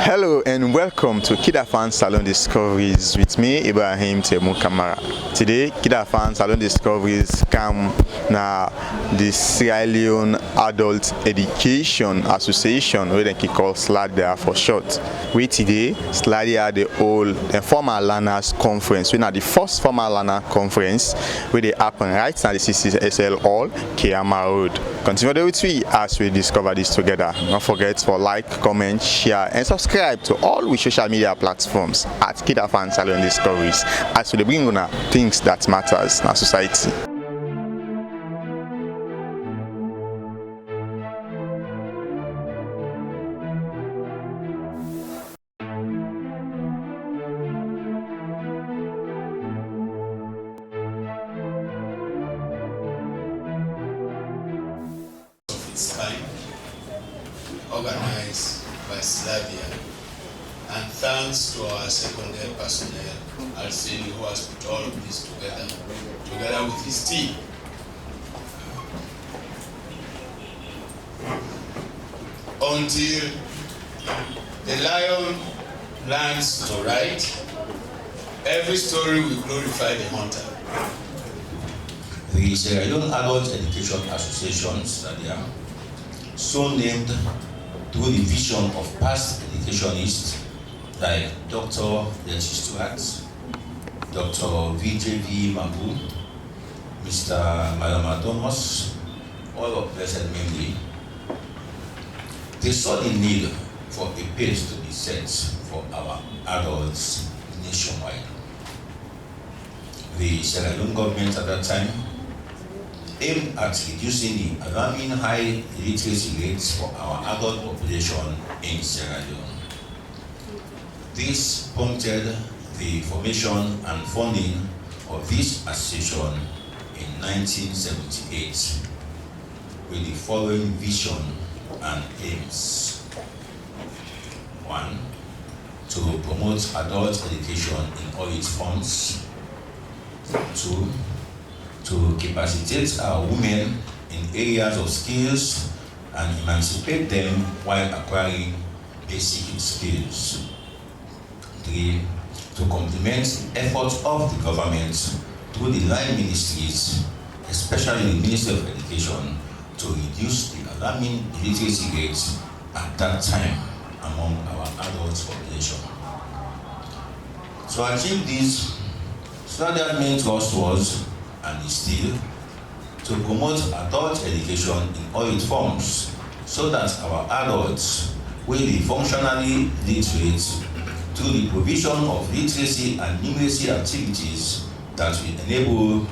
Hello and welcome to KID-AFAN Salone Discoveries with me, Ibrahim Temu Kamara. Today, KID-AFAN Salone Discoveries come na the Sierra Leone Adult Education Association, where they call SLADEA for short. We today, SLADEA the whole formal learners conference. We are the first formal learner conference where they happen right now the CCSL Hall, Kiyama Road. Continue with me as we discover this together. Don't forget to like, comment, share, and subscribe to all our social media platforms at KID-AFAN Salone Discoveries as we bring on things that matters in our society. Its time, organized by SLADEA, and thanks to our secondary personnel, Alcini, who has put all of this together with his team. Until the lion learns to write, every story will glorify the hunter. The Sierra Leone Adult Education Association, SLADEA, so named through the vision of past educationists like Dr. Delchi Stewart, Dr. V.J.V. Mabu, Mr. Malama Thomas, all of blessed memory. They saw the need for a pace to be set for our adults nationwide. The Sierra Leone government at that time aimed at reducing the alarming high illiteracy rates for our adult population in Sierra Leone. This prompted the formation and funding of this association in 1978 with the following vision and aims. 1. To promote adult education in all its forms. 2. To capacitate our women in areas of skills and emancipate them while acquiring basic skills. 3. To complement the efforts of the government through the line ministries, especially the Ministry of Education, to reduce the alarming illiteracy rates at that time among our adult population. To achieve this, SLADEA's main thrust was, and is still, to promote adult education in all its forms so that our adults will be functionally literate through the provision of literacy and numeracy activities that will enable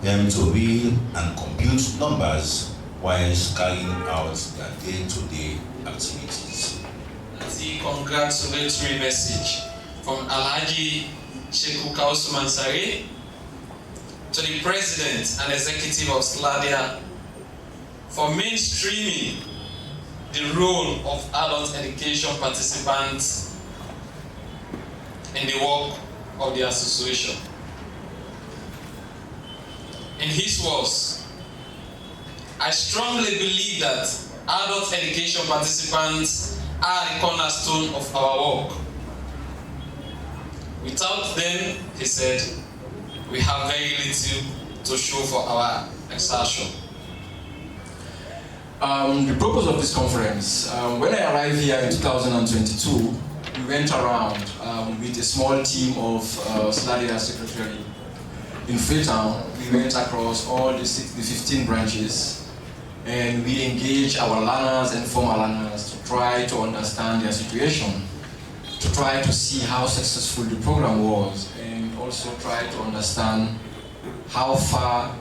them to read and compute numbers while carrying out their day-to-day activities. The congratulatory message from Alhaji Sheikh Kausu Mansari to the President and Executive of SLADEA for mainstreaming the role of adult education participants in the work of the association. In his words, I strongly believe that adult education participants are the cornerstone of our work. Without them, he said, we have very little to show for our exertion. The purpose of this conference, when I arrived here in 2022, we went around with a small team of SLADEA secretary in Freetown. We went across all the 15 branches and we engaged our learners and former learners to try to understand their situation, to try to see how successful the program was, and also try to understand how far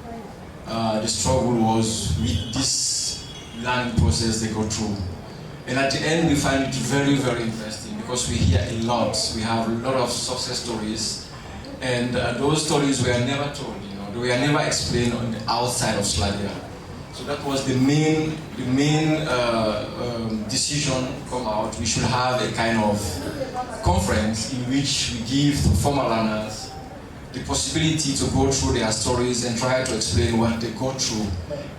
the struggle was with this learning process they go through. And at the end, we find it very, very interesting because we hear a lot. We have a lot of success stories, and those stories were never told. They were never explained on the outside of SLADEA. So that was the main decision come out. We should have a kind of conference in which we give the former learners the possibility to go through their stories and try to explain what they go through.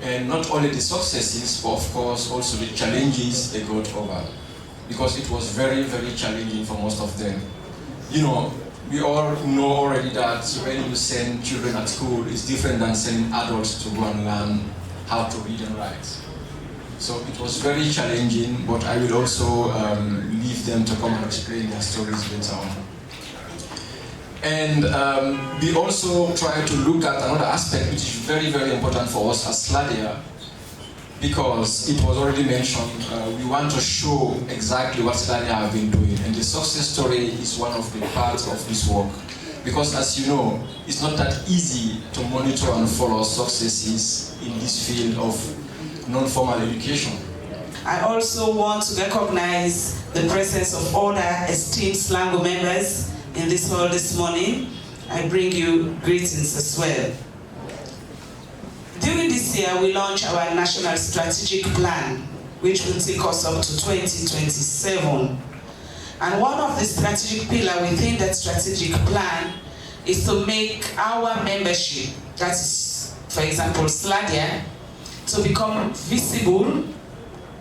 And not only the successes, but of course also the challenges they got over. because it was very, very challenging for most of them. You know, we all know already that when you send children at school, it's different than sending adults to go and learn how to read and write. So it was very challenging, but I will also leave them to come and explain their stories later on. And we also try to look at another aspect which is very, very important for us as SLADEA, because it was already mentioned, we want to show exactly what SLADEA have been doing, and the success story is one of the parts of this work. Because as you know, it's not that easy to monitor and follow successes in this field of non-formal education. I also want to recognize the presence of other esteemed SLANGO members in this hall this morning. I bring you greetings as well. During this year, we launched our National Strategic Plan, which will take us up to 2027. And one of the strategic pillars within that strategic plan is to make our membership, that is, for example, SLADEA, to become visible,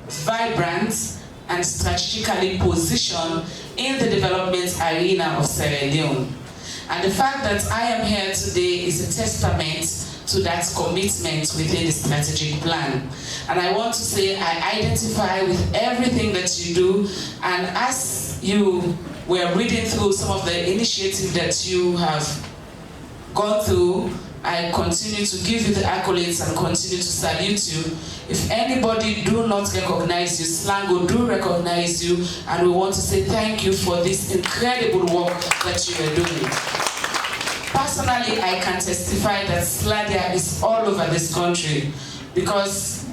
vibrant, and strategically positioned in the development arena of Sierra Leone. And the fact that I am here today is a testament to that commitment within the strategic plan. And I want to say I identify with everything that you do, and as you were reading through some of the initiatives that you have gone through, I continue to give you the accolades and continue to salute you. If anybody do not recognize you, SLANGO do recognize you, and we want to say thank you for this incredible work that you are doing. Personally, I can testify that SLADEA is all over this country, because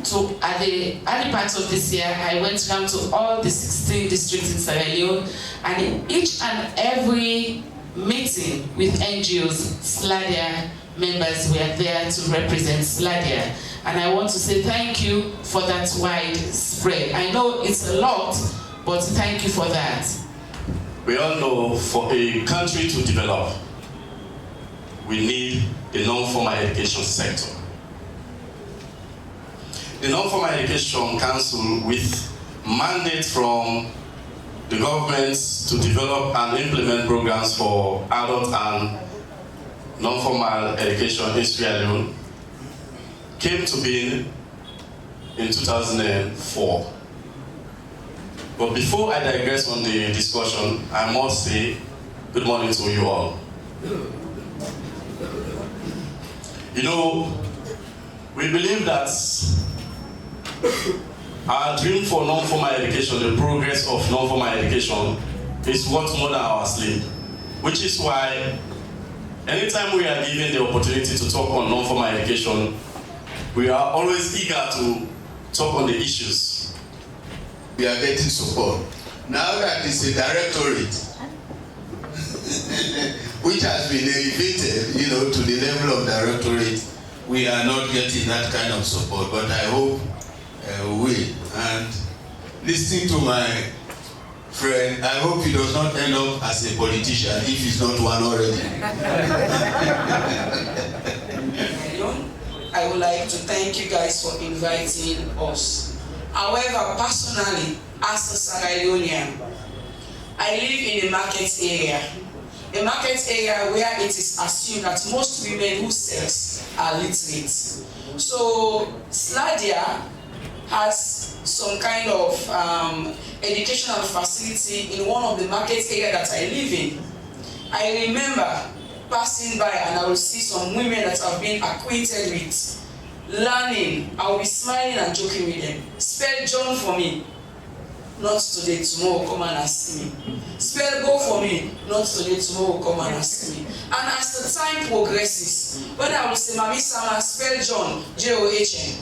at the early part of this year, I went around to all the 16 districts in Sierra Leone, and in each and every meeting with NGOs, SLADEA members were there to represent SLADEA. And I want to say thank you for that wide spread. I know it's a lot, but thank you for that. We all know for a country to develop, we need a non-formal education sector. The Non-Formal Education Council, with mandate from the governments to develop and implement programs for adult and non-formal education in Sierra Leone, came to being in 2004. But before I digress on the discussion, I must say good morning to you all. You know, we believe that our dream for non-formal education, the progress of non-formal education, is what more than our sleep, which is why anytime we are given the opportunity to talk on non-formal education, we are always eager to talk on the issues. We are getting support. Now that it's a directorate, which has been elevated, you know, to the level of directorate, we are not getting that kind of support, but I hope we will. And listening to my friend, I hope he does not end up as a politician if he's not one already. I would like to thank you guys for inviting us. However, personally, as a Sierra Leonean, I live in a market area. A market area where it is assumed that most women who sell are literate. So SLADEA has some kind of educational facility in one of the market areas that I live in. I remember passing by and I will see some women that I've been acquainted with, learning. I will be smiling and joking with them. Spell John for me. Not today, tomorrow, come and ask me. Spell go for me. Not today, tomorrow, come and ask me. And as the time progresses, when I will say, Mami Sama, spell John, J-O-H-N.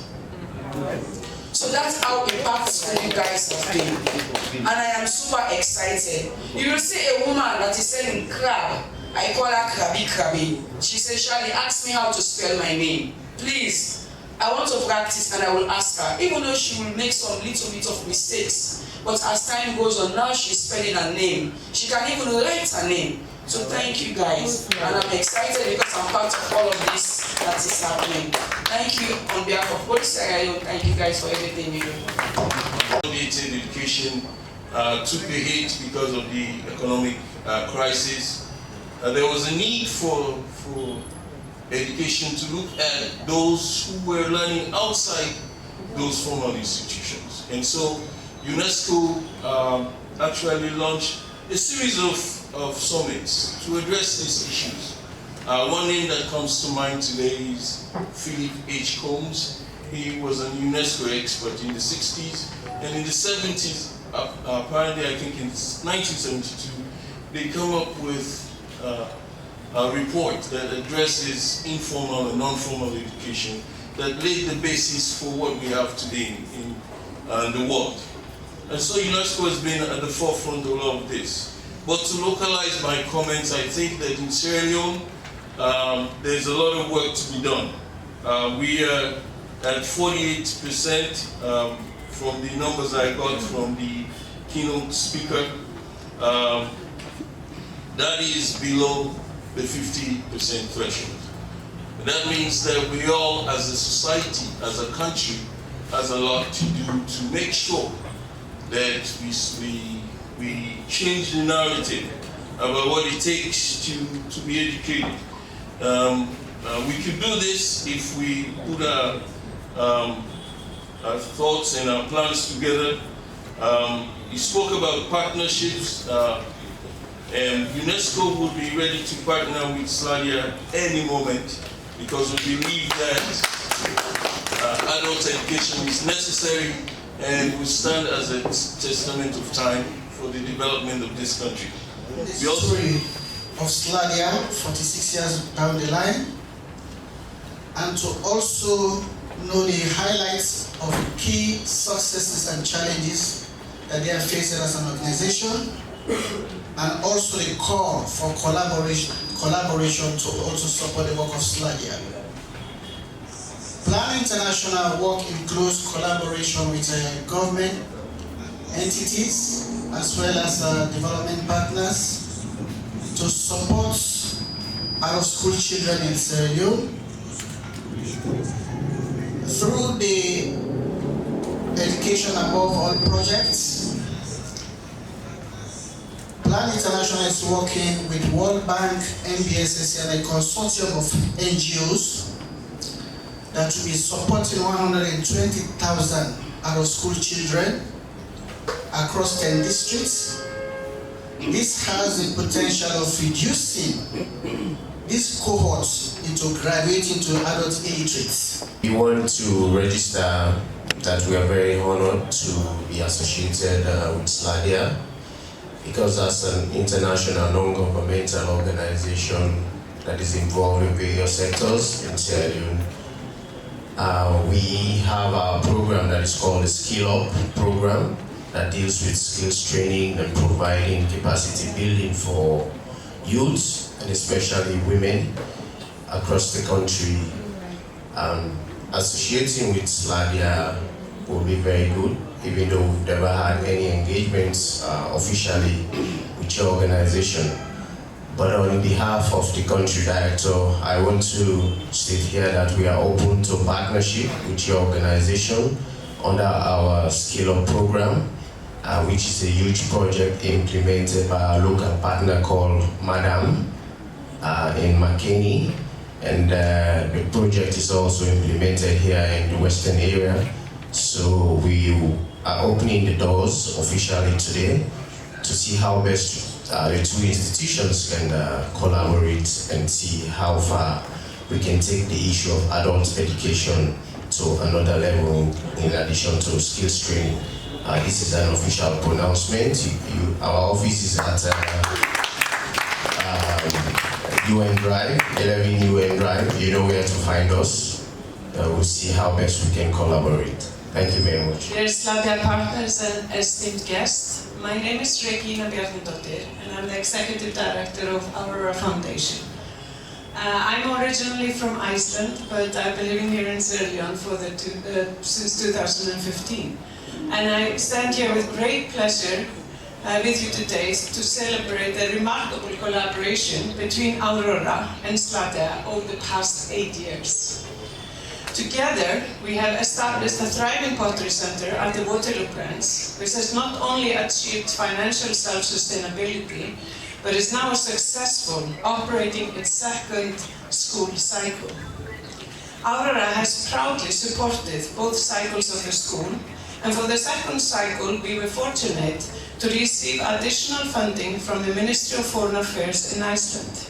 So that's how impactful you guys have been. And I am super excited. You will see a woman that is selling crab. I call her Krabby Krabby. She says, Charlie, ask me how to spell my name. Please, I want to practice and I will ask her. Even though she will make some little bit of mistakes. But as time goes on, now she's spelling her name. She can even write her name. So thank you guys. And I'm excited because I'm part of all of this that is happening. Thank you on behalf of both Sierra Leone. Thank you guys for everything you do. In education, took the hit because of the economic crisis. There was a need for education to look at those who were learning outside those formal institutions. And so UNESCO actually launched a series of summits to address these issues. One name that comes to mind today is Philip H. Combs. He was a UNESCO expert in the 60s, and in the 70s, apparently I think in 1972, they come up with a report that addresses informal and non-formal education that laid the basis for what we have today in the world. And so UNESCO has been at the forefront of all of this. But to localize my comments, I think that in Sierra Leone, there's a lot of work to be done. We are at 48% from the numbers I got from the keynote speaker. That is below the 50% threshold. That means that we all, as a society, as a country, has a lot to do to make sure that we change the narrative about what it takes to be educated. We could do this if we put our thoughts and our plans together. You spoke about partnerships, and UNESCO would be ready to partner with SLADEA any moment, because we believe that adult education is necessary and will stand as a testament of time for the development of this country. The story of SLADEA 46 years down the line, and to also know the highlights of key successes and challenges that they are facing as an organization, and also the call for collaboration to also support the work of SLADEA. Plan International work includes collaboration with government entities as well as development partners to support out-of-school children in Sierra Leone through the Education Above All projects. Plan International is working with World Bank, NBSS, and a consortium of NGOs that will be supporting 120,000 out-of-school children across 10 districts. This has the potential of reducing these cohorts into graduating to adult illiterates. We want to register that we are very honored to be associated with SLADEA, because as an international non-governmental organization that is involved in various sectors in Sierra Leone, we have a program that is called the Skill Up program that deals with skills training and providing capacity building for youth and especially women across the country. Associating with SLADEA will be very good, even though we've never had any engagements officially with your organization. But on behalf of the country director, I want to state here that we are open to partnership with your organization under our Skill Up program, which is a huge project implemented by our local partner called Madam in McKinney. And the project is also implemented here in the Western area. So we are opening the doors officially today to see how best the two institutions can collaborate and see how far we can take the issue of adult education to another level in addition to skills training. This is an official pronouncement. Our office is at UN Drive, 11 UN Drive. You know where to find us. We'll see how best we can collaborate. Thank you very much. Dear SLADEA partners and esteemed guests, my name is Regina Bjarnadottir, and I'm the Executive Director of Aurora Foundation. I'm originally from Iceland, but I've been living here in Sierra Leone since 2015. And I stand here with great pleasure with you today to celebrate the remarkable collaboration between Aurora and SLADEA over the past 8 years. Together, we have established a thriving pottery center at the Waterloo branch, which has not only achieved financial self-sustainability, but is now successful, operating its second school cycle. Aurora has proudly supported both cycles of the school, and for the second cycle, we were fortunate to receive additional funding from the Ministry of Foreign Affairs in Iceland.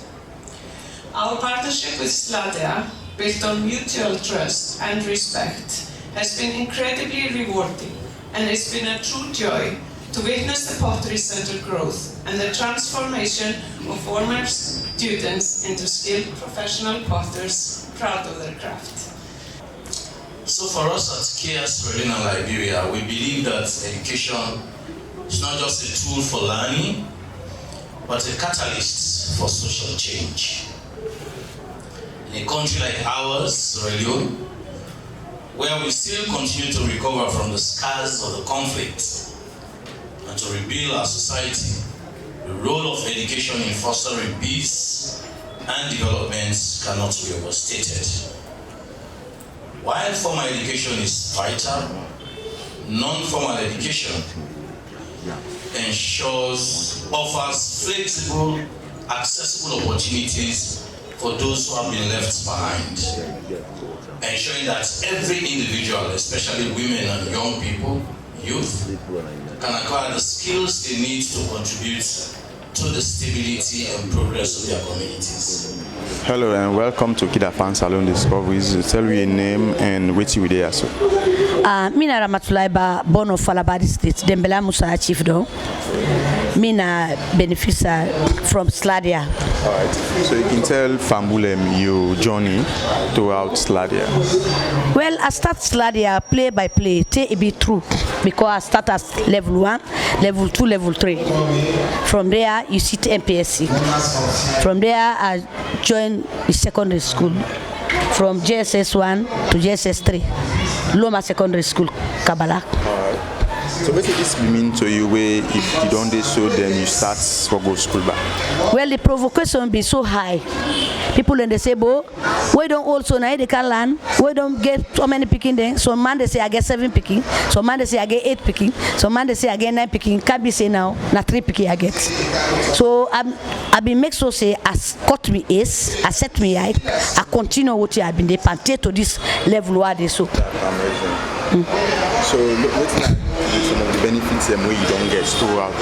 Our partnership with SLADEA, built on mutual trust and respect, has been incredibly rewarding, and it's been a true joy to witness the Pottery Center growth and the transformation of former students into skilled professional potters proud of their craft. So for us at Sierra Leone, Liberia, we believe that education is not just a tool for learning, but a catalyst for social change. In a country like ours, Sierra Leone, where we still continue to recover from the scars of the conflict and to rebuild our society, the role of education in fostering peace and development cannot be overstated. While formal education is vital, non-formal education offers flexible, accessible opportunities for those who have been left behind, ensuring that every individual, especially women and young people, youth, can acquire the skills they need to contribute to the stability and progress of their communities. Hello and welcome to KID-AFAN Salone Discoveries. Tell me your name and what you do also. Mina Ramatulaiba, born of Falabadi State, Dembela Musa Chief Do. Mina beneficiary from SLADEA. Alright, so you can tell Fambulem your journey throughout SLADEA. Well, I start SLADEA play by play, take it be true, because I start as level 1, level 2, level 3. From there, you sit MPSC. From there, I join the secondary school. From JSS 1 to JSS 3, Loma Secondary School, Kabbalah. So what does this mean to you where if you don't do so, then you start to go to school back? Well, the provocation be so high. People then they say, "Bo, we don't also now they can learn. We don't get so many picking there. So man they say I get 7 picking. So man they say I get 8 picking. So man they say I get 9 picking. Can't be say now, na 3 picking I get. So I've been make so say as cut me ace, I set me high. I continue what I've been they pantate to this level where they so. So what's like some of the benefits and where you don't get throughout?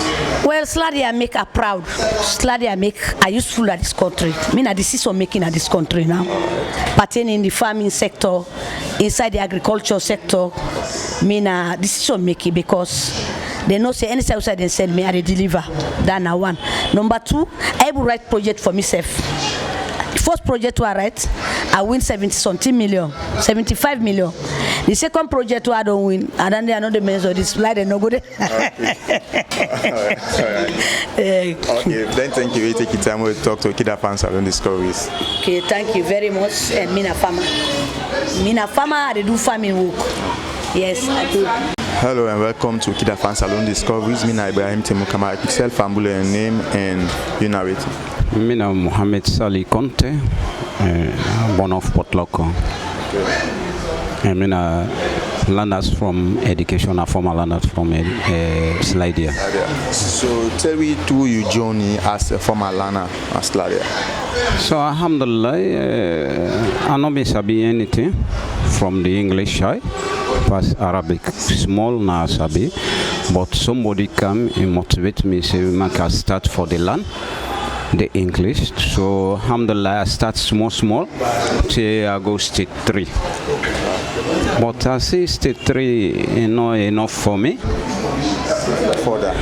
Well, SLADEA make her proud. SLADEA make her useful at this country. I mean, a decision making at this country now. Pertaining in the farming sector, inside the agriculture sector, I mean, decision making because they know say any outside they send me, I deliver. That's now one. Number 2, I will write project for myself. The first project I write, I win 70-something million, 75 million. The second project I don't win, and then they are not the means of this slide and no good. Okay, then thank you. We take your time. We'll talk to KID-AFAN Salone Discoveries. Okay, thank you very much. And Mina Farmer. Mina Farmer, they do farming work. Yes, I do. Hello and welcome to KID-AFAN Salone Discoveries. Mina Ibrahim Temukama, myself, Fambule, your name and you narrate. Mina Mohamed Sali Conte, born of Port Loko. I mean, learners from education, former learners from SLADEA. So tell me through your journey as a former learner at SLADEA. So alhamdulillah, I don't miss anything from the English side, plus Arabic small now sabi, but somebody come and motivate me, say man can start for the land. The English, so alhamdulillah I start small till I go state 3. But I see state 3 is not enough for me. For that.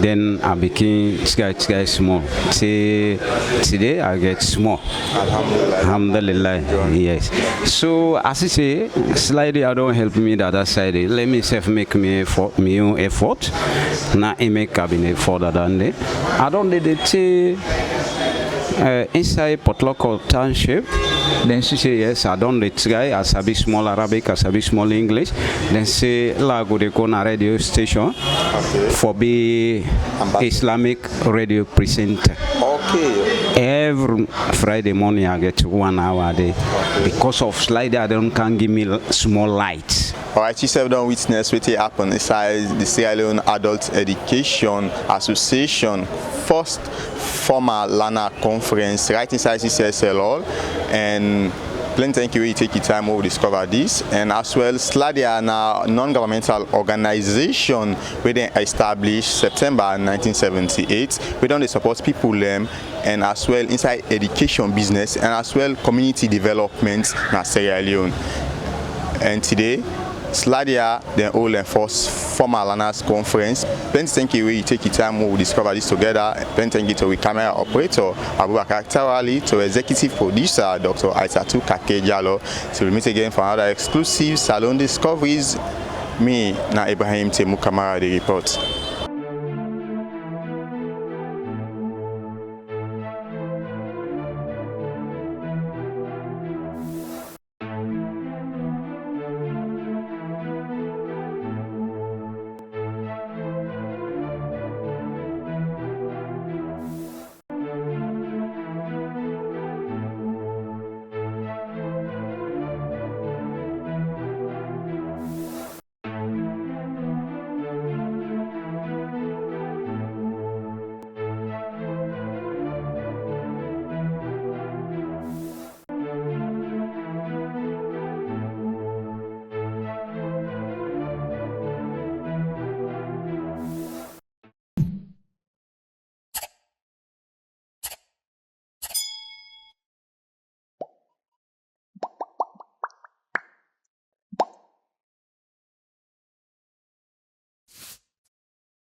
Then I became sky small. Till today I get small. Alhamdulillah. Yes. So as I say, slightly I don't help me the other side. Let me self make me effort, my own effort. Now I make cabinet further than that. I don't need it. Inside Port Loko Township, then she say yes, I don't read guy, I sabi small Arabic, I sabi small English. Then say la go de go na radio station for be Islamic radio presenter. Okay. every Friday morning I get 1 hour a day. Because of SLADEA, they can't give me small lights. Alright, you have done witness what happened inside the Sierra Leone Adult Education Association first formal LANA conference right inside CCSL Hall, and plenty thank you for taking time to discover this. And as well, SLADEA now non-governmental organization we then established September 1978. We don't support people them, and as well inside education business, and as well community development in Sierra Leone. And today, SLADEA then hold and first formal LANA's conference. Plenty thank you you take your time to discover this together. Plenty thank you to the camera operator Abubakar Tawali, to executive producer Dr. Aisatu Kakejalo. So we meet again for another exclusive Salone Discoveries. Me na Ibrahim Temu Kamara the report.